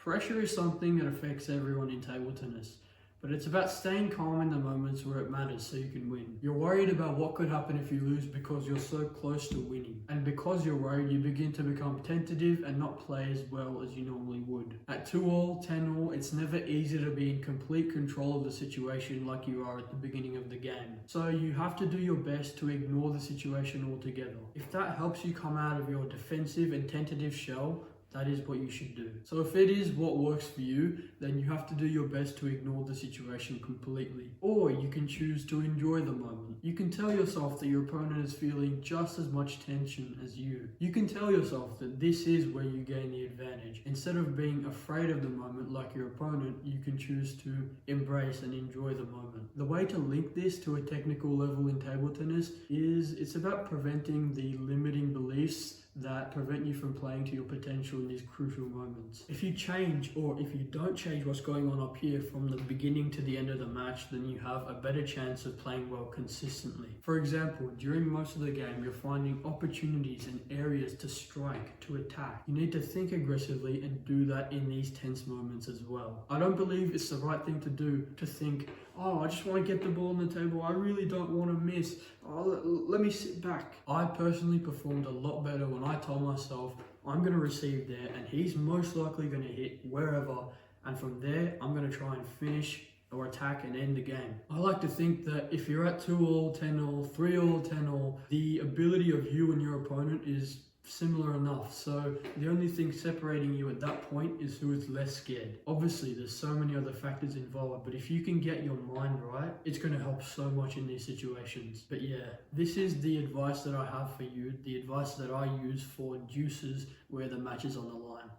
Pressure is something that affects everyone in table tennis, but it's about staying calm in the moments where it matters so you can win. You're worried about what could happen if you lose because you're so close to winning. And because you're worried, you begin to become tentative and not play as well as you normally would. At 2-all, 10-all, it's never easy to be in complete control of the situation like you are at the beginning of the game. So you have to do your best to ignore the situation altogether. If that helps you come out of your defensive and tentative shell, that is what you should do. So if it is what works for you, then you have to do your best to ignore the situation completely. Or you can choose to enjoy the moment. You can tell yourself that your opponent is feeling just as much tension as you. You can tell yourself that this is where you gain the advantage. Instead of being afraid of the moment like your opponent, you can choose to embrace and enjoy the moment. The way to link this to a technical level in table tennis is it's about preventing the limiting beliefs that prevent you from playing to your potential in these crucial moments. If you change, or if you don't change what's going on up here from the beginning to the end of the match, then you have a better chance of playing well consistently. For example, during most of the game, you're finding opportunities and areas to strike, to attack. You need to think aggressively and do that in these tense moments as well. I don't believe it's the right thing to do to think, oh, I just want to get the ball on the table, I really don't want to miss, oh, let me sit back. I personally performed a lot better when I told myself, I'm going to receive there and he's most likely going to hit wherever, and from there, I'm going to try and finish or attack and end the game. I like to think that if you're at 2-all, 10-all, 3-all, 10-all, the ability of you and your opponent is similar enough, so the only thing separating you at that point is who is less scared. Obviously there's so many other factors involved, but if you can get your mind right, it's going to help so much in these situations. But yeah, this is the advice that I have for you, the advice that I use for deuces where the match is on the line.